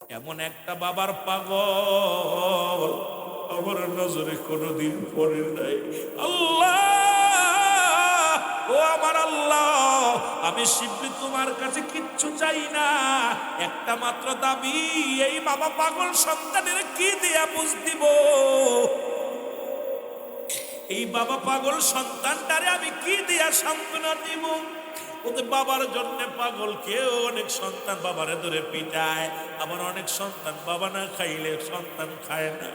এমন একটা বাবার পাগল আমার নজরে কোনোদিন পড়ে নাই। আল্লাহ, ও আমার আল্লাহ, আমি শিবলি তোমার কাছে কিচ্ছু চাই না, একটা মাত্র দাবি, এই বাবা পাগল সন্তানের কি দিয়া বুঝ দিব? এই বাবা পাগল সন্তানটারে আমি কি দিয়া সান্ত্বনা দিব? ওদের বাবার জন্য পাগল। কেউ অনেক সন্তান বাবারে ধরে পিটায়, আবার অনেক সন্তান বাবা না খাইলে সন্তান খায় না,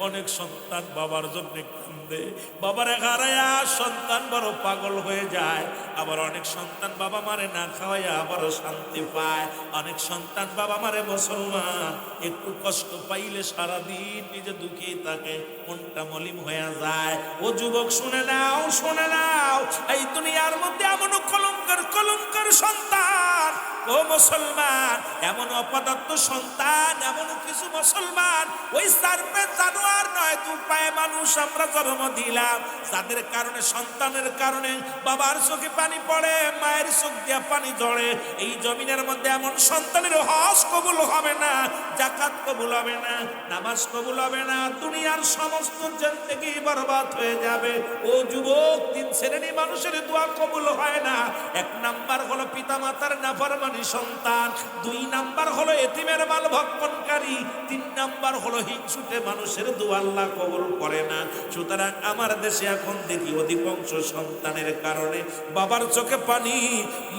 অনেক সন্তান বাবার জন্য কান্দে, বাবারে হারায়া সন্তান বড় পাগল হয়ে যায়। আবার অনেক সন্তান বাবা মারে না খাওয়াইয়া আবারও শান্তি পায়। অনেক সন্তান বাবা মারে মুসলমান একটু কষ্ট পাইলে সারাদিন নিজে দুঃখী থাকে, মনটা মলিন হয়ে যায়। ও যুবক শুনে নাও, শুনে নাও, এই দুনিয়ার মধ্যে এমন কলঙ্কের কলঙ্কের সন্তান, ও মুসলমান, এমন অপদার্থ সন্তান, এমন কিছু মুসলমান ওই সার্পে জানোয়ার নয়, দু পায়ে মানুষ আমরা জন্ম দিলাম, যাদের কারণে সন্তানের কারণে বাবার চোখে পানি পড়ে, মায়ের চোখ দিয়ে পানি ঝরে। এই জমিনের মধ্যে এমন সন্তানের হজ কবুল হবে না, যাকাত কবুল হবে না, নামাজ কবুল হবে না, দুনিয়ার সমস্ত জিন্দেগি বরবাদ হয়ে যাবে। ও যুবক, তিন শ্রেণী মানুষের দোয়া কবুল হয় না। এক নাম্বার হলো পিতা মাতার নাফরমানি সন্তান, দুই নাম্বার হলো এতিমের মাল ভক্ষণকারী, তিন নাম্বার হলো হিংসুটে মানুষের দোয়া আল্লাহ কবুল করে না। সুতরাং আমার দেশে এখন দেখি অধিকাংশ সন্তানের কারণে বাবার চোখে পানি,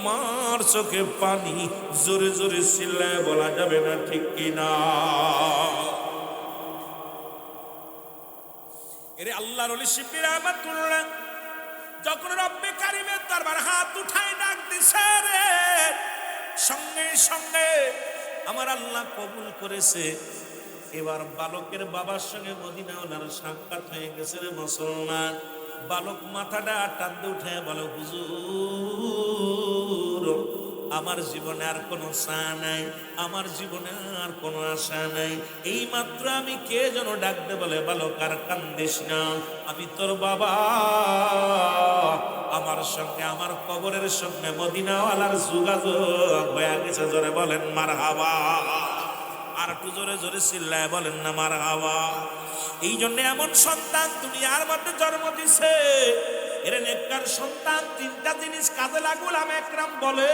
মার চোখে পানি, জোরে জোরে চিল্লায় বলা যাবে না, ঠিক কিনা? এরে আল্লাহর ওলি শিবলি রাহমাতুল্লাহ যখন রব্বে কারিমের দরবার হাত উঠায় ডাক দিছে রে, সঙ্গে সঙ্গে আমার আল্লাহ কবুল করেছে। এবার বালকের বাবার সঙ্গে মদিনাওয়ালার সাক্ষাৎ হয়ে গেছে রে মুসলমান। বালক মাথাটা টানতে উঠে বলে, হুজুর, আমার জীবনে আর কোনো চা নাই, আমার জীবনে আর কোনো আশা নাই। এই মাত্র আমি কে যেন ডাকতে বলে, বালক আর কান্দিস না, আমি তোর বাবা, আমার সঙ্গে আমার কবরের সঙ্গে মদিনাওয়ালার যোগাযোগ হয়ে গেছে। জোরে বলেন মারহাবা, আর একটু জোরে জোরে চিল্লায় বলেন না মারহাবা। এই জন্য এমন সন্তান দুনিয়ার মধ্যে জন্ম দিছে। এর নেককার সন্তান তিনটা জিনিস কাজে লাগুল আমি একরাম বলে,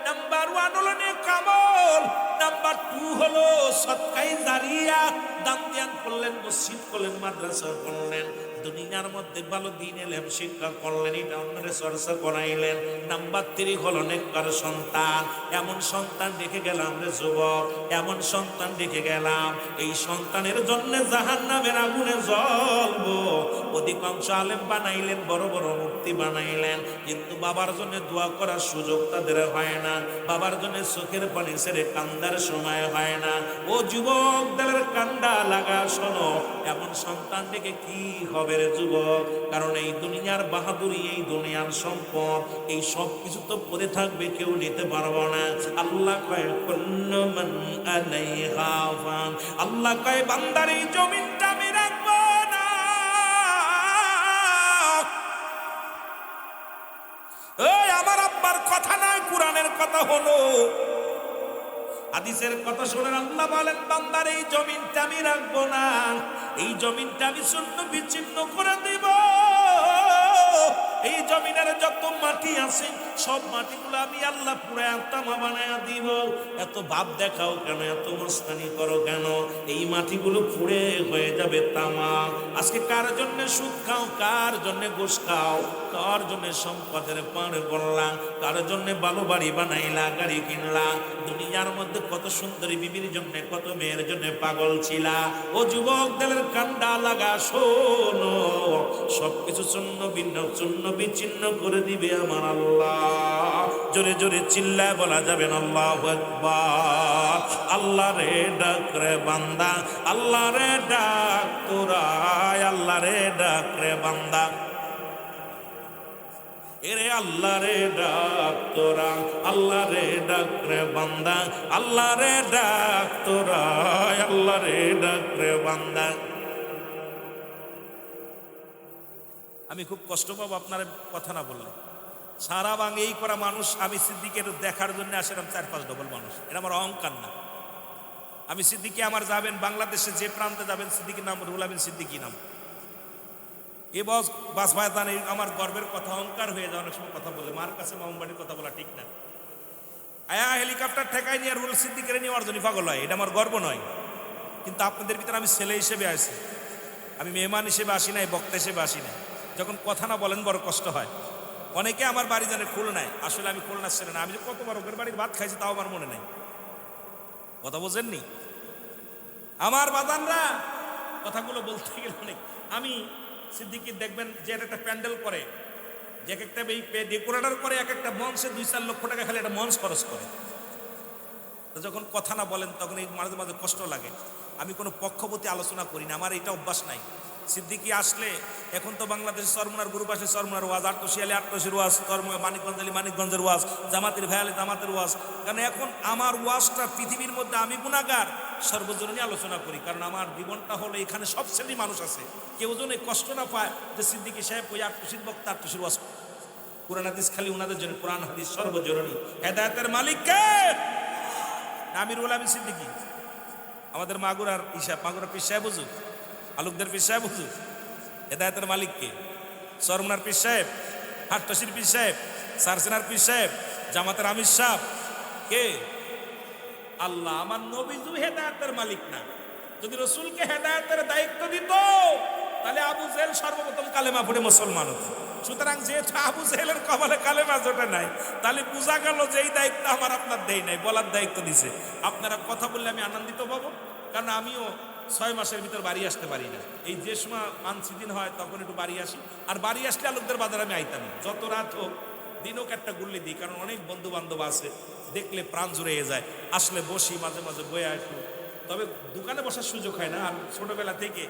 নাম্বার 1 হলো নেক আমল, নাম্বার 2 হলো সদকায়ে জারিয়া, দান ধ্যান করলেন, মসজিদ করলেন, মাদ্রাসা করলেন, দুনিয়ার মধ্যে ভালো দিন এলেম শিক্ষা করলেন, এটা অন্যের চর্চা করাইলেন। নাম্বার 3 হলো নেককার সন্তান। এমন সন্তান রেখে গেলাম রে যুবক, এমন সন্তান রেখে গেলাম, এই সন্তানের জন্য জাহান্নামের আগুনে জ্বলবো। অধিকাংশ আলেম বানাইলেন, বড় বড় মুফতি বানাইলেন, কিন্তু বাবার জন্য দোয়া করার সুযোগ তাদের হয় না, বাবার জন্য চোখের পানি ছেড়ে কান্দার সময় হয় না। ও যুবকদের কান্ডা লাগা শোনো, এমন সন্তান দেখে কি হবে রে যুবক? কারণ এই দুনিয়ার বাহাদুরি, এই দুনিয়ার সম্পদ, এই সব কিছু তো পড়ে থাকবে, কেউ নিতে পারবো না। আল্লাহ কয় কুল্লু মান আলাইহা ফান, আল্লাহ কয় বান্দার এই জমিনটা আমি রাখবো না। এই আমার আব্বার কথা নয়, কোরআনের কথা হলো, হাদিসের কথা শুনেন। আল্লাহ বলেন বান্দার এই জমিনটা আমি রাখবো না, এই জমিনটা আমি শূন্য বিচ্ছিন্ন করে দিব। এই জমিনের যত মাটি আছে সব মাটিগুলো আমি আল্লাহ পুরো তামা বানায়া দিব। এত ভাব দেখাও কেন, এত মস্তানি করো কেন? এই মাটিগুলো পুড়ে হয়ে যাবে তামা। আজকে কার জন্য সুদ খাও, কার জন্য ঘুষ খাও, কার জন্য সম্পদের পার করলাম, কার জন্য ভালো বাড়ি বানাইলা, গাড়ি কিনলা, দুনিয়ার মধ্যে কত সুন্দরী বিবির জন্য, কত মেয়ের জন্য পাগল ছিলা। ও যুবকদের কান্ডা লাগা শোনো, সবকিছু চূন্য বিচ্ছিন্ন করে দিবে আমার আল্লাহ। জোরে জোরে চিল্লায় বলা যাবেন আল্লাহু আকবার। আল্লাহ রে ডাক রে বান্দা, আল্লাহ রে ডাক তোরা, আল্লাহ রে ডাক রে বান্দা, এরে আল্লাহ রে ডাক তোরা, আল্লাহ রে ডাক রে বান্দা, আল্লাহ রে ডাক তোরা, আল্লাহ রে ডাক রে বান্দা। আমি খুব কষ্ট পাবো আপনার কথা না বললে। সারা বাংলা এই করা মানুষ, আমি সিদ্দিকের দেখার জন্য আসলাম 4-5 ডবল মানুষ, এটা আমার অহংকার না। আমি সিদ্দিকী, আমার যাবেন বাংলাদেশে যে প্রান্তে যাবেন সিদ্দিকীর নাম রুহুল আমিন সিদ্দিকী নাম। এ বাস ভাইদান আমার গর্বের কথা, অহংকার হয়ে যায় অনেক সময় কথা বলে, মার কাছে মামুবাড়ির কথা বলা ঠিক না। আয়া হেলিকপ্টার ঠেকাই নিয়ে রুহুল সিদ্দিকের নিয়ে অর্জনী পাগল হয়, এটা আমার গর্ব নয়। কিন্তু আপনাদের ভিতরে আমি ছেলে হিসেবে আসি, আমি মেহমান হিসেবে আসি নাই, বক্তা হিসেবে আসি নাই। যখন কথা না বলেন বড় কষ্ট হয়। অনেকে আমার বাড়ি জানে খুলনায়, আসলে আমি খুলনার ছেলে না। আমি যে কতবার ওদের বাড়ির ভাত খাইছি তাও আমার মনে নাই। কথা বোঝেননি আমার বাদানরা, কথাগুলো বলতে গেলে অনেক। আমি সিদ্দিকী দেখবেন যে একটা প্যান্ডেল করে, যে এক একটা ডেকোরেটর করে, এক একটা মঞ্চে 2-4 লক্ষ টাকা খালি একটা মঞ্চ খরচ করে। তো যখন কথা না বলেন তখন এই মাঝে মাঝে কষ্ট লাগে। আমি কোনো পক্ষপতি আলোচনা করি না, আমার এটা অভ্যাস নাই। সিদ্দিকী আসলে এখন তো বাংলাদেশের চরমনার গ্রুপ আসে, চরমনার ওয়াজ, আটটশিয়ালে আটটশির ওয়াজ, মানিকগঞ্জ আলী মানিকগঞ্জের ওয়াজ, জামাতের ভাইয়ালে জামাতের ওয়াজ। কারণ এখন আমার ওয়াজটা পৃথিবীর মধ্যে আমি গুনাহগার সর্বজনীন আলোচনা করি, কারণ আমার জীবনটা হলো এখানে সব শ্রেণীর মানুষ আছে, কেউ যেন কষ্ট না পায় যে সিদ্দিকী সাহেব ওই আটটশির বক্তা আটটশির ওয়াজ। কোরআন হাদিস খালি ওনাদের জন্য, কোরআন হাদিস সর্বজনীন। হেদায়েতের মালিক কে? আমি রুহুল আমিন সিদ্দিকী। আমাদের মাগুরার মাগুরার পীর সাহেব হুজুর, আলুকদের পীর সাহেব হুজুর। হেদায়েতের মালিক কে? চরমনার পীর সাহেব, হাট্টশির পীর সাহেব, সারসেনার পীর সাহেব, জামাতের আমির সাহেব কে? আল্লাহ। আমার নবী যু হেদায়েতের মালিক না। যদি রসুলকে হেদায়েতের দায়িত্ব দিত তাহলে আবু জেহেল সর্বপ্রথম কালেমা পড়ে মুসলমান হতো। সুতরাং যেহেতু আবু জেহেলের কপালে কালেমা জোটে নাই, তাহলে বোঝা গেল যে এই দায়িত্ব আমার আপনার দেয় নাই, বলার দায়িত্ব দিছে। আপনারা কথা বললে আমি আনন্দিত পাবো, কারণ আমিও 6 মাসের ভিতর বাড়ি আসতে পারি না। এই যে সময় মানসিদিন হয় তখন একটু বাড়ি আসি, আর বাড়ি আসলে আলুকদের বাজার আমি আইতাম যত রাত হোক, দিন হোক একটা গুল্লি দিই, কারণ অনেক বন্ধু বান্ধব আছে, দেখলে প্রাণ জুড়ে যায়। আসলে বসি, মাঝে মাঝে বয়ে আসি, তবে দোকানে বসার সুযোগ হয় না। আর ছোটবেলা থেকে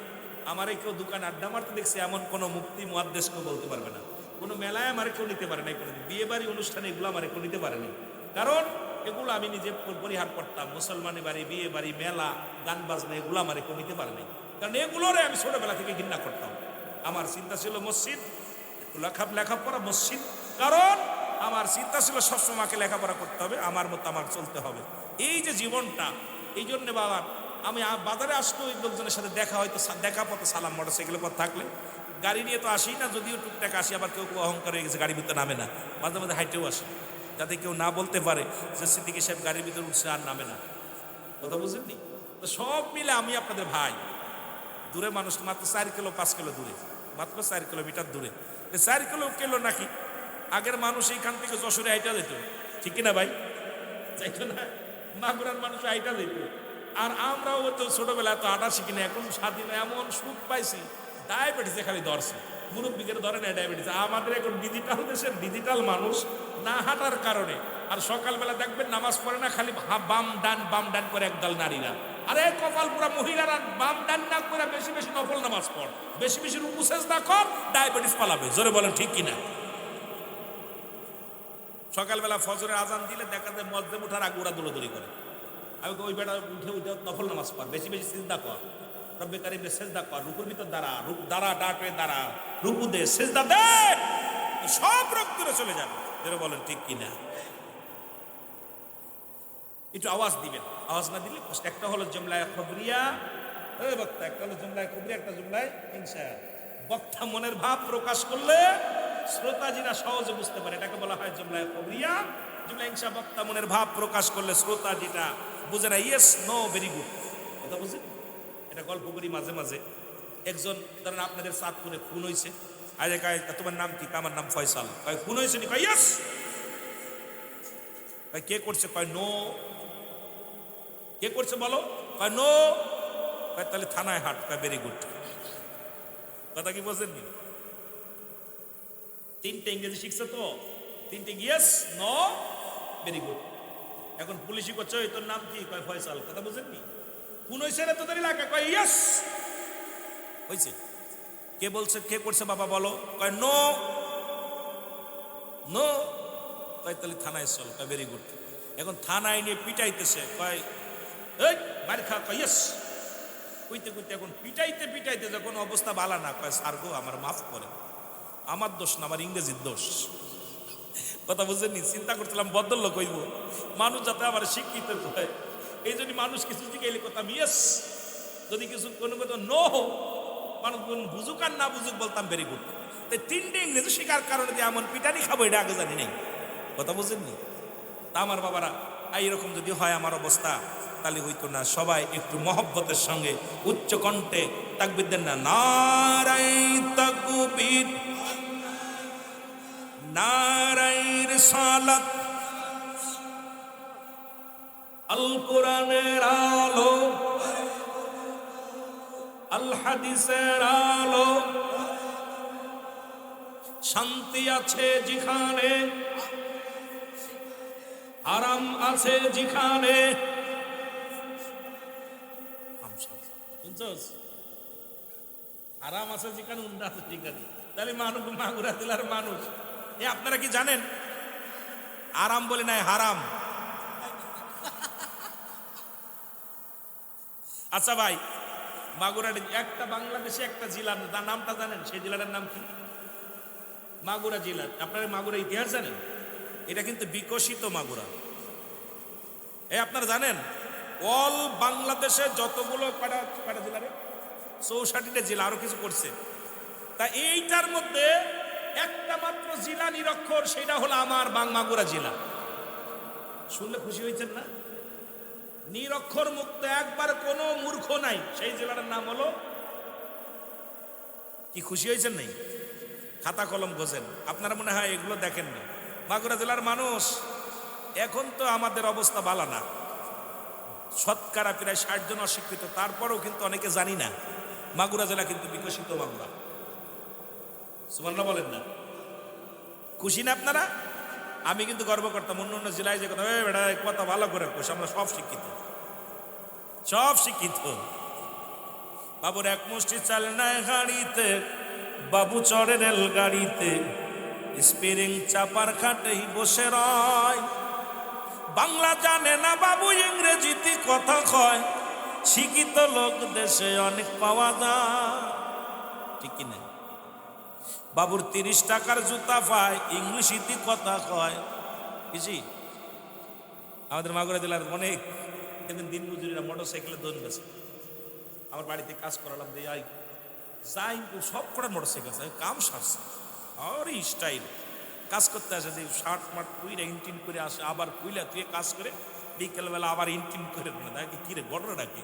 আমারে কেউ দোকানে আড্ডা মারতে দেখছে এমন কোনো মুফতি মুহাদ্দিস কেউ বলতে পারবে না। কোনো মেলায় আমারে কেউ নিতে পারে নাই, কোনো বিয়ে বাড়ি অনুষ্ঠানে এগুলো আমারে কেউ নিতে পারেনি, কারণ এগুলো আমি নিজে পরিহার করতাম। মুসলমানি বাড়ি, বিয়ে বাড়ি, মেলা, গান বাজনা, এগুলো আমারে কেউ নিতে পারে নাই, কারণ এগুলোরে আমি ছোটবেলা থেকে ঘৃণা করতাম। আমার চিন্তা ছিল মসজিদ, লেখাপড়া মসজিদ, কারণ আমার চিন্তা ছিল সবসময় আমাকে লেখাপড়া করতে হবে, আমার মতো আমার চলতে হবে। এই যে জীবনটা, এই জন্যে বাবা আমি বাজারে আসলো ওই লোকজনের সাথে দেখা, হয়তো দেখা পথে সালাম, মোটরসাইকেলের পথ থাকলে, গাড়ি নিয়ে তো আসি না, যদিও টুকটাক আসি, আবার কেউ অহংকার হয়ে গেছে গাড়ির ভিতরে নামে না, মাঝে মাঝে হাইটেও আসি, যাতে কেউ না বলতে পারে যে সিদ্দিকী সাহেব গাড়ির ভিতরে উঠছে আর নামে না। কথা বুঝেননি? তো সব মিলে আমি আপনাদের ভাই, দূরে মানুষ, মাত্র 4 কিলো 5 কিলো দূরে, মাত্র 4 কিলোমিটার দূরে। 4 কিলো নাকি আগের মানুষ এইখান থেকে যশোরে হাইটা যেত, ঠিক কিনা ভাই? যাইতো না? মাগুরার মানুষ হাইটা যেত। আর আমরাও তো ছোটবেলায় তো হাঁটা শিখি না, এখন স্বাধীন এমন সুখ পাইছি, ডায়াবেটিসে খালি ধরছে, মুরব্বীদের ধরে না ডায়াবেটিস। আমাদের এখন ডিজিটাল দেশের ডিজিটাল মানুষ, না হাঁটার কারণে। আর সকালবেলা দেখবেন নামাজ পড়ে না, খালি বাম ডান করে একদল নারীরা। আরে কপাল পুরা মহিলারা বাম ডান না করে বেশি বেশি নফল নামাজ পড়, বেশি বেশি রুকু সেজদা কর, ডায়াবেটিস পালাবে। জোরে বলেন ঠিক কিনা? সকালবেলা ফজরের আজান দিলে দেখা যায় মসজিদে উঠার আগে ওরা দৌড়াদৌড়ি করে। আমি ওই বেটা উঠে নফল নামাজ পড়, বেশি বেশি সিজদা কর, রব্বে কারিমে সেজদা কর, রুকুর ভিতর দাঁড়া, ডাটে দাঁড়া, রুকু দে, সেজদা দে, সব রোগ দূরে চলে যাবে। জোরে বলেন ঠিক কিনা? একটু আওয়াজ দিবেন, আওয়াজ না দিলে একটা হলো জুমলায়ে খবরিয়া, বক্তা, একটা হলো জুমলায়ে খবরিয়া, একটা জুমলায়ে ইনশা। বক্তা মনের ভাব প্রকাশ করলে শ্রোতাজিরা সহজে বুঝতে পারে, এটাকে বলা হয় জুমলায়ে খবরিয়া। জুমলা ইনশা বক্তা মনের ভাব প্রকাশ করলে শ্রোতাজিটা বুঝে না, ইয়েস নো ভেরি গুড। কথা বুঝেন? এটা গল্প করি মাঝে মাঝে। একজন ধরেন আপনাদের চাঁদপুরে খুন হয়েছে, আরে কয় তোমার নাম কি? আমার নাম ফয়সাল। কয় খুন হয়েছে নি? কয় ইয়েস। কয় কে করছে? কয় নো। কে করছে বলো? কয় নো। কয় তাহলে থানায় হাট। কয় ভেরি গুড। কথা কি বলছেন? 3টে ইংরেজি শিখছে তো, 3টে ইয়েস নো ভেরি গুড। এখন পুলিশই করছে তোর নাম কি? কয় ফয়সাল। কথা বুঝেননি? কোন হয়েছে রে তোদের এলাকা? কয় ইয়েস হয়েছে। কে বলছে? কে করছে বাবা বলো? কয় নো নো। কয় তাহলে থানায় চল। কয় ভেরি গুড। এখন থানায় নিয়ে পিটাইতেছে, কয় এই মার খা। কয় ইয়েস। কইতে কইতে এখন পিটাইতে যখন অবস্থা বালা না, কয় স্যার গো আমার মাফ করে, আমার দোষ না, আমার ইংরেজির দোষ। কথা বুঝেননি? চিন্তা করছিলাম ভদ্রলোক কইব, মানুষ যাতে আমার শিক্ষিত হয়, এই জন্য মানুষ কিছু দিকে এলে কথা ইয়েস, যদি কিছু কোনো কথা নো মানুষ বুঝুক আর না বুঝুক বলতাম ভেরি গুড। তাই তিনটে ইংরেজি শেখার কারণে যে এমন পিটানি খাবো এটা আগে জানি নেই, কথা বুঝেননি? তা আমার বাবারা এইরকম যদি হয় আমার অবস্থা তাহলে হইতো না। সবাই একটু মহব্বতের সঙ্গে উচ্চ কণ্ঠে তাকবীর দেন না, নারায়ে তাকবীর, নারায়ে রিসালাত, আল কোরআনের আলো, আল হাদিসের আলো। শান্তি আছে যেখানে, আরাম আছে যেখানে, শুনছস? আরাম আছে যেখানে, উন্ডা আছে যেখানে। তাহলে মানুষ মাগুরা জেলার মানুষ আপনারা কি জানেন আরাম বলে নাই হারাম? আচ্ছা ভাই, মাগুরা একটা বাংলাদেশে একটা জেলা, তার নামটা জানেন? সেই জেলাটার নাম কি? মাগুরা জেলা। আপনারা মাগুরা ইতিহাস জানেন? এটা কিন্তু বিকশিত মাগুরা। আপনারা জানেন অল বাংলাদেশে যতগুলো কয়টা জেলা রে? 64টা জেলা, আরো কিছু করছে। তা এইটার মধ্যে একটা মাত্র জেলা নিরক্ষর, সেটা হলো আমার মাগুরা জেলা। শুনলে খুশি হয়েছেন না? নিরক্ষর মুক্ত, একবার কোনো মূর্খ নাই, সেই জেলাটার নাম হলো কি? খুশি হয়েছেন নাই? খাতা কলম গোছেন। আপনারা মনে হয় এগুলো দেখেন না। মাগুরা জেলার মানুষ এখন তো আমাদের অবস্থা ভালো না, শতকরা প্রায় 60 জন অশিক্ষিত, তারপরেও কিন্তু অনেকে জানি না মাগুরা জেলা কিন্তু বিকশিত মাগুরা। সুবহানাল্লাহ বলেন না? খুশি না আপনারা? আমি কিন্তু গর্ব করতাম অন্য অন্য জেলায় যে কথা, বেটা কথা ভালো করে কোষ, আমরা সব শিক্ষিত, সব শিক্ষিত। বাবুর এক মুষ্টি চাল নাই গাড়িতে, বাবু চড়ে রেল গাড়িতে, স্পিরিং চাপার খাটেই বসে রয়। বাংলা জানে না বাবু, ইংরেজিতে কথা কয়, শিক্ষিত লোক দেশে অনেক পাওয়া যায়, ঠিক কিনা? বাবুর 30 টাকার জুতা পায়, ইংলিশিতে কথা কয়। বুঝি আমাদের মাগুরা জেলার অনেক দিন মজুরিরা মোটর সাইকেলে দৌড় গেছে। আমার বাড়িতে কাজ করালাম, যাই সব কটা মোটর সাইকেল আছে, কাম সারছে আর স্টাইল কাজ করতে আসে, যে শার্ট মার্ট কুইরা ইনটিন করে আসে, আবার কুইলা তুই কাজ করে বিকেলবেলা আবার ইনটিন করে দেখি কিরে ঘটনাটা কি।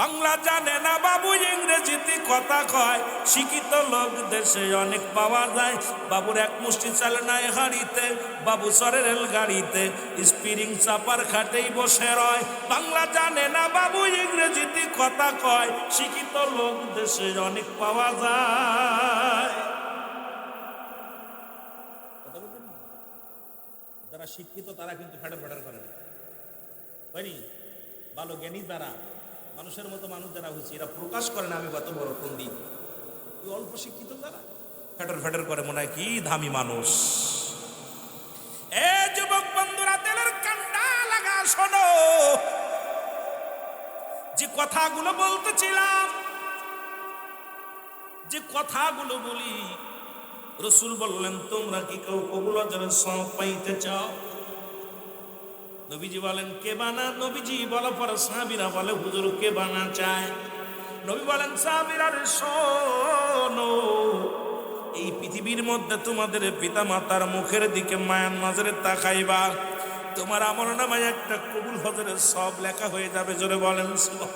বাংলা জানে না বাবু, ইংরেজিতে কথা কয়, শিক্ষিত লোক দেশে অনেক পাওয়া যায়। বাবুর এক মুষ্টি চাল নাই হাড়িতে, বাবু চড়ে রেল গাড়িতে, স্পিরিং চাপার খাটেই বসে রয়। বাংলা জানে না বাবু, ইংরেজিতে কথা কয়, শিক্ষিত লোক দেশে অনেক পাওয়া যায়। যারা শিক্ষিত তারা কিন্তু ফ্যাটার ফ্যাটার করে না, হয়নি? ভালো জ্ঞানী যারা, মানুষের মতো মানুষ যারা হয়েছে, এরা প্রকাশ করে না আমি কত বড় পণ্ডিত। অল্প শিক্ষিত যারা ফ্যাটার ফ্যাটার করে, মনে হয় কি দামি মানুষ। এ যুবক বন্ধুরা, তেলের কান্ডা লাগা শোনো, যে কথাগুলো বলতেছিলাম, যে কথাগুলো বলি, রসুল বললেন তোমরা কি কেউ কবুলতের সওয়াব পাইতে চাও? নবীজি বলেন কে বানা? নবীজি বলার পর সাহাবীরা বলে হুজুর কে বানা চায়? নবী বলেন সাহাবীরা রে শোনো, এই পৃথিবীর মধ্যে তোমাদের পিতা মাতার মুখের দিকে মায়ার নজরে তাকাইবা, তোমার আমলনামায় একটা কবুল হজরের সব লেখা হয়ে যাবে। জোরে বলেন সুবহানাল্লাহ।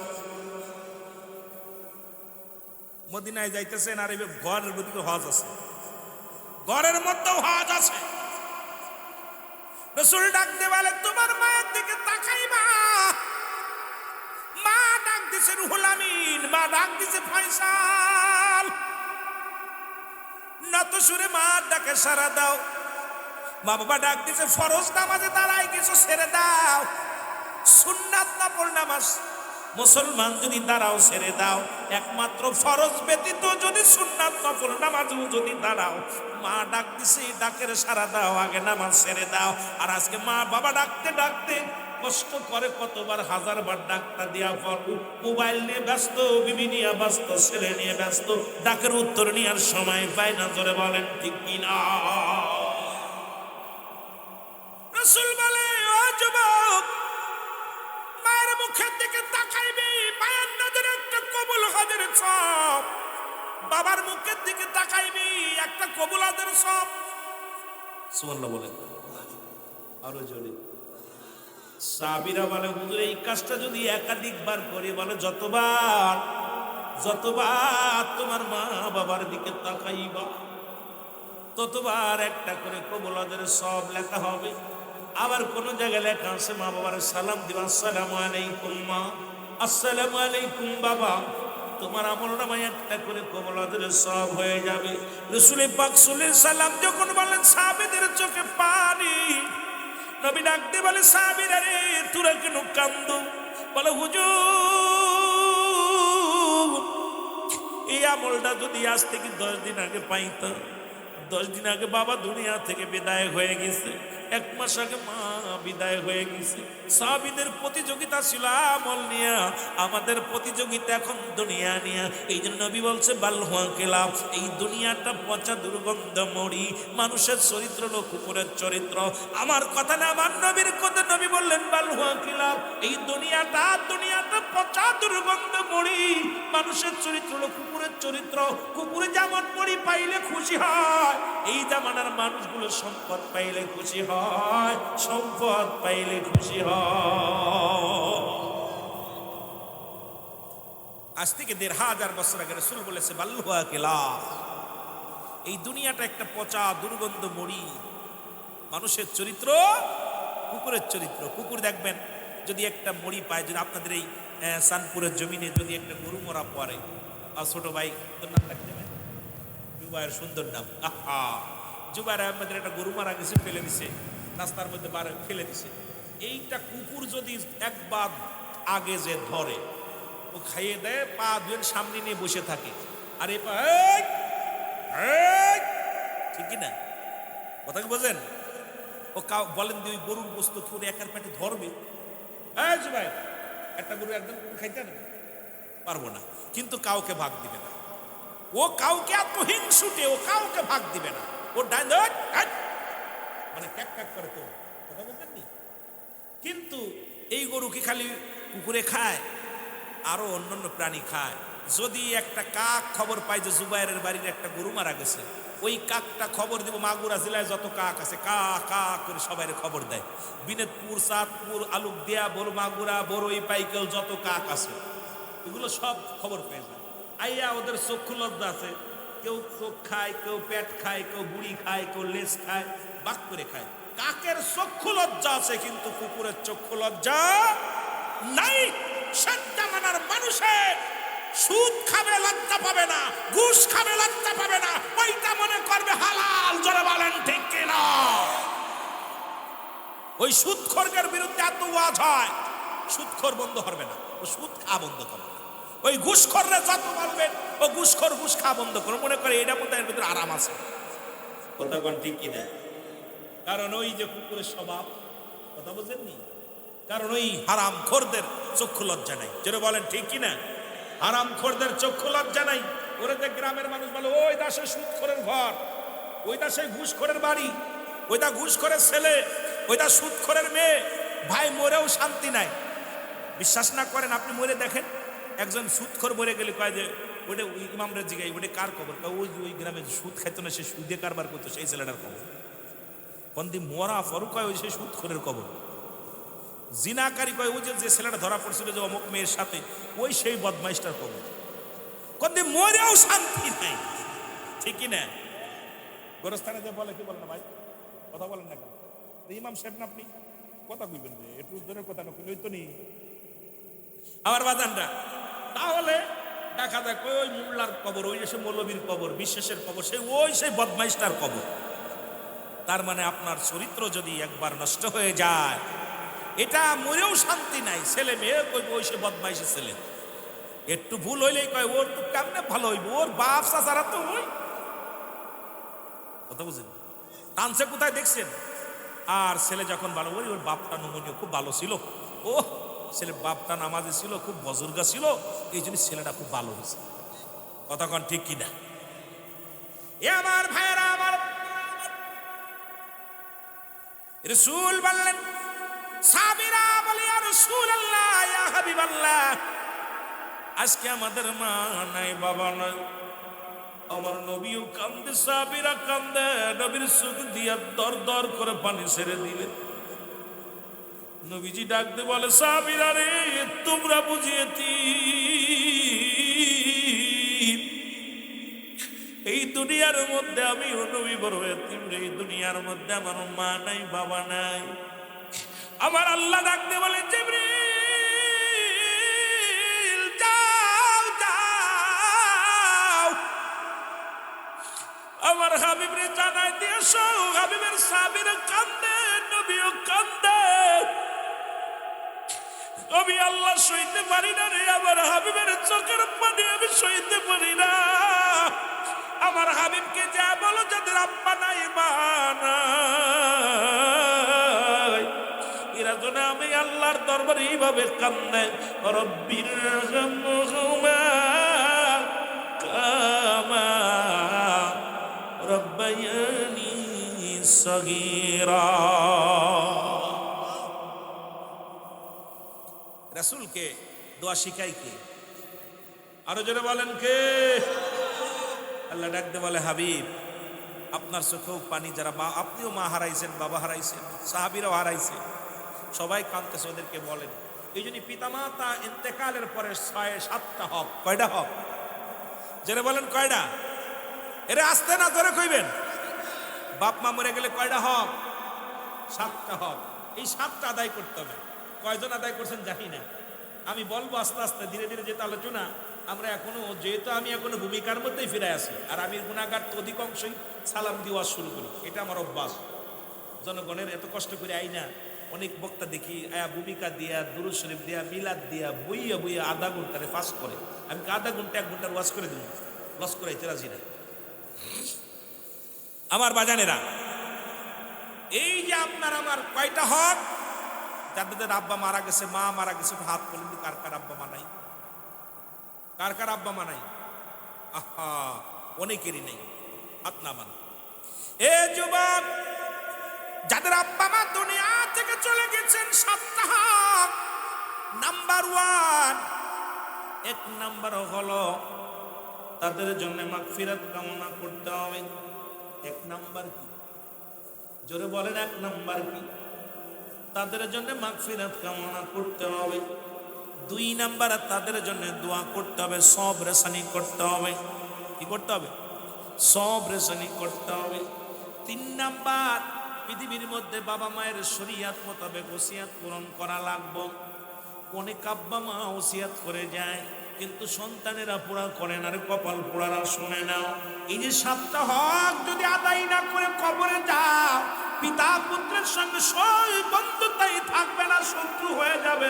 মদিনায় যাইতেছেন আর এই ঘরের মধ্যে হজ আছে, ঘরের মধ্যেও হজ আছে। রাসূল ডাক দিয়ে বলে তোমার মায়ের দিকে তাকাইবা। মা ডাক দিছে রুহুল আমিন, মা ডাক দিছে ফয়সাল, নত সুরে মা ডাকে সারা দাও। মা বাবা ডাক দিছে ফরজ নামাজে দাঁড়ায় কিছু ছেড়ে দাও, সুন্নাত নফল নামাজ মুসলমান যদি দাঁড়াও ছেড়ে দাও, একমাত্র ফরজ ব্যতীত যদি সুন্নাত নফল নামাজও যদি দাঁড়াও, মা ডাক দিছে ডাকের সারা দাও, আগে নামাজ ছেড়ে দাও। আর আজকে মা বাবা ডাকতে ডাকতে কষ্ট করে কতবার, হাজারবার ডাকটা দিয়া পর মোবাইল নিয়ে ব্যস্ত, বিবি নিয়ে ব্যস্ত, ছেলে নিয়ে ব্যস্ত, ডাকের উত্তর নেওয়ার সময় পায় না। জোরে বলেন ঠিক কিনা? রাসূল বলে ও যুবক, কবুলাদের সব, বাবার মুখের দিকে তাকাইবি একটা কবুলাদের সব। সুবহানাল্লাহ বলেন আরো জোরে। সাহাবীরা বলে হুজুর এই কাজটা যদি একাধিকবার করি, বলে যতবার তোমার মা বাবার দিকে তাকাইবা ততবার একটা করে কবুলাদের সব লেখা হবে। আবার কোন জায়গায় লেখা আছে মা বাবার সালাম দিবা, আসসালামু আলাইকুম মা, আসসালামু আলাইকুম বাবা, তোমার আমল নামায় একটা করে কবুলাদের সব হয়ে যাবে। রাসূল পাক সাল্লাল্লাহু আলাইহি সাল্লাম যখন বলেন সাহাবীদের চোখে পানি, নবী ডাকতে বলে সাহাবীরা রে তোরা কেন কান্দো? বলে হুজুর এই আমলটা যদি আজ থেকে 10 দিন আগে পাইতাম, 10 দিন আগে বাবা দুনিয়া থেকে বিদায় হয়ে গেছে, 1 মাস আগে মা বিদায় হয়ে গেছে। সাহাবীদের প্রতিযোগিতা ছিল আমল নিয়া, আমাদের প্রতিযোগিতা এখন দুনিয়া নিয়া। এই জন্য নবী বলছে বাল হুয়া কিলাব, এই দুনিয়াটা পচা দুর্গন্ধ মরি, মানুষের চরিত্র হলো কুকুরের চরিত্র। আমার কথা না, আমার নবীর কথা। নবী বললেন বাল হুয়া কিলাব, এই দুনিয়াটা পচা দুর্গন্ধ মরি, মানুষের চরিত্র হলো কুকুরের চরিত্র। কুকুরে যেমন মরি পাইলে খুশি হয়, এই জামানার মানুষগুলো সম্পদ পাইলে খুশি হয়, সম্পদ পাইলে খুশি হয়। আজ থেকে 1500 বছর আগে রাসূল বলেছে বাল্লুহা কিলাব, এই দুনিয়াটা একটা পচা দুর্গন্ধ মরি, মানুষের চরিত্র কুকুরের চরিত্র। কুকুর দেখবেন যদি একটা মরি পায়, যদি আপনাদের এই সানপুরের জমিনে যদি একটা গরু মরা পড়ে, আর ছোট ভাই তোর নাম রাখতে পারে জুবায়ের, সুন্দর নাম। আহা, জুবায়ের আহমেদের একটা গরু মারা গেছে, ফেলে দিছে রাস্তার মধ্যে, ফেলে দিছে। এইটা কুকুর যদি একবার আগে যে ধরে, ও খাইয়ে দেয়, পা ধুয়ে সামনে নিয়ে বসে থাকে, আর এ পা ঠিক না কথা কি বোঝেন? ও বলেন যে ওই গরুর গোস্ত খেয়ে একার পেটে ধরবে, জুবায়ের একটা গরু একদম খাইতে পারবো না, কিন্তু কাউকে ভাগ দিবে না। ও কাউকে এত হিংসুটে, ও কাউকে ভাগ দিবে না। ও মানে ট্যাক ট্যাক করে, তো কথা বলতেন নি। কিন্তু এই গরু কি খালি কুকুরে খায়? আরো অন্যান্য প্রাণী খায়। যদি একটা কাক খবর পায় যে জুবায়েরের বাড়ির একটা গরু মারা গেছে, ওই কাকটা খবর দিব, মাগুরা জেলায় যত কাক আছে কা কা করে সবাই খবর দেয়। বিনোদপুর, চাঁদপুর, আলুকদিয়া, বড় মাগুরা, বড়ই, পাইকেল যত কাক আছে এগুলো সব খবর পেয়ে যায়। আইয়া ওদের চক্ষু লজ্জা আছে, কেউ চোখ খায়, কেউ পেট খায়, কেউ বুড়ি খায়, কেউ লেজ খায়, বাক করে খায়। কাকের চক্ষু লজ্জা আছে, কিন্তু কুকুরের চক্ষু লজ্জা নাই। সত্যামানার মানুষের সুদ খাবে লজ্জা পাবে না, ঘুষ খাবে লজ্জা পাবে না, ওইটা মনে করবে হালাল। জোরে বলেন ঠিক কিনা? ওই সুদখোরদের বিরুদ্ধে এত ওয়াজ হয়, সুদখোর বন্ধ হবে না, ও সুদ খাওয়া বন্ধ করবে। ওই ঘুষখোররা যত বলবেন ও ঘুষখোর ঘুষ খাওয়া বন্ধ করে, মনে করে এটা মধ্যে এর ভিতরে আরাম আছে। কথা কোন ঠিক কিনা? কারণ ওই যে কুকুরের স্বভাব, কথা বুঝেননি? কারণ ওই হারাম খোরদের চক্ষু লজ্জা নাই। যেটা বলেন ঠিক কিনা? হারাম খোরদের চক্ষু লজ্জা নাই। ওরে যে গ্রামের মানুষ বলে ওই দাসে সুদখোরের ঘর, ওই দাসে ঘুষখোরের বাড়ি, ওই দা ঘুষখোরের ছেলে, ওই দা সুদখোরের মেয়ে, ভাই মরেও শান্তি নাই। বিশ্বাস না করেন আপনি মরে দেখেন, একজন সুদখোর মরে গেলে কয় যে ওইটা ইমামরা জিগাই ওইটা কার খবর? ওই গ্রামে সুদ খাইতো না, সে সুদে কারবার করতো, সেই ছেলেটার খবর। কন্দি মরা ফরুক হয় ওই সেই সুদখোরের খবর। জিনাকারী কয় ওই যে ছেলেটা ধরা পড়ছিল যে অমুক মেয়ের সাথে, ওই সেই বদমাইশটার খবর। কন্দি মরেও শান্তি নাই, ঠিকই না? গোরস্থানে যে বলে, কি বলেন না ভাই, কথা বলেন না কেন? ইমাম সাহেব না আপনি কথা কইবেন যে একটু উদ্ধারের কথা না কইলে তো নেই আমার বাজানটা। তাহলে দেখা যায় ওই মোল্লার কবর, ওই সে মৌলবীর কবর, বিশ্বাসের কবর, সেই বদমাইশটার কবর। তার মানে আপনার চরিত্র যদি একবার নষ্ট হয়ে যায়, এটা মরেও শান্তি নাই। ছেলে মেয়ে কইব ওই সে বদমাইশের ছেলে, একটু ভুল হইলেই কয় ওর তো কেমনে ভালো হইব, ওর বাপ চাচারা তো ওই। কথা বুঝেন? টানছে কোথায় দেখছেন? আর ছেলে যখন ভালো, ওর বাপটা নমনীয়, খুব ভালো ছিল, ও ছেলে বাপটা নামাজে ছিল, খুব বজুর্গা ছিল, এই জন্য ছেলেটা খুব ভালো হয়েছে। কথা কন ঠিক কিনা? এ আমার ভাইয়েরা, আমার রাসূল বললেন, সাহাবীরা বলে ইয়া রাসূলুল্লাহ, ইয়া হাবিবাল্লাহ, আজকে আমাদের মা নাই, বাবা নাই। আমার নবীও কান্দে, সাহাবীরা কান্দে, নবীর চোখ দিয়া দর দর করে পানি ছেড়ে দিলে। নবীজি ডাক দিয়ে বলে, সাহাবীরা রে, তোমরা বুঝিয়েছি এই দুনিয়ার মধ্যে আমি নবী বড় এতিম রে, এই দুনিয়ার মধ্যে আমার মা নাই, বাবা নাই। আমার আল্লাহ ডাক দিয়ে বলে, জিবরিল যাও যাও, আমার হাবিবরে জানাই দিয়েছো। হাবিবের সাহাবীরা কান্দে, নবীও কান্দে। আমি আল্লাহ সইতে পারি না রে, আমার হাবিবের চোখের পানি আমি সইতে পারি না। আমার হাবিবকে যা বলো, যাদের আব্বা নাই, মা নাই, এরা জন্য আমি আল্লাহর দরবারে এইভাবে কান্দে, রব্বির রহমহুমা কামা রব্বায়ানি সগীরা। রাসূলকে দোয়া শিখাই কে? আরো জোরে বলেন কে? আল্লাহ ডাকতে বলে, হাবিব আপনার চোখেও পানি, যারা মা, আপনিও মা হারাইছেন, বাবা হারাইছেন, সাহাবীরাও হারাইছেন, সবাই কাঁদতেছে, ওদেরকে বলেন। এই জন্য পিতামাতা ইন্তেকালের পরে 6-7টা হক। কয়টা হক? জোরে বলেন কয়টা? এরে আসতে না জোরে কইবেন। বাপ মা মরে গেলে কয়টা হক? 7টা হক। এই 7টা আদায় করতে হবে। কয়জন আদায় করছেন জানি না, আমি বলবো আস্তে আস্তে ধীরে ধীরে যেটা আলোচনা। আমরা এখনো, যেহেতু আমি এখনো ভূমিকার মধ্যেই ফিরে আসি, আর আমি গুনাহগার তো অধিকাংশই সালাম দেওয়া শুরু করি, এটা আমার অভ্যাস। জনগণের এত কষ্ট করে আই না, অনেক বক্তা দেখি আয়া ভূমিকা দিয়া, দুরূদ শরীফ দিয়া, মিলাদ দিয়া, বইয়া বইয়া আধা ঘন্টারে ফাঁস করে। আমি আধা ঘন্টা 1 ঘন্টার ওয়াজ করে দিব, লস করাইতে রাজি না। আমার বাজানেরা, এই যে আপনার আমার কয়টা হক? যাদের আব্বা মারা গেছে, মা মারা গেছে, হাত করলেন, কার কার আব্বা মা নাই? কার কার আব্বা মা নাই? আহা, অনেকেরই নেই, হাত নামান। এ যুবক, যাদের আব্বা মা দুনিয়া থেকে চলে গেছেন, 7টা হক। নাম্বার 1, 1 নাম্বার হলো তাদের জন্য মাগফিরাত কামনা করতে হবে। 1 নাম্বার কি? জোরে বলেন, 1 নাম্বার কি? তাদের জন্য মাগফিরাত কামনা করতে হবে। 2 নাম্বার, তাদের জন্য দোয়া করতে হবে, সবর সানি করতে হবে। কি করতে হবে? সবর সানি করতে হবে। 3 নাম্বার, পৃথিবীর মধ্যে বাবা মায়ের শরীয়ত মোতাবেক ওসিয়ত পূরণ করা লাগবে। অনেক আব্বা মা ওসিয়ত করে যায়, কিন্তু সন্তানেরা পুরা করে না, কপাল পোড়ারা শুনে নাও। এই যে 7টা হক যদি আদায় না করে কবরে যাও, পিতা পুত্রের সঙ্গে সই বন্ধুতাই থাকবে না, শত্রু হয়ে যাবে।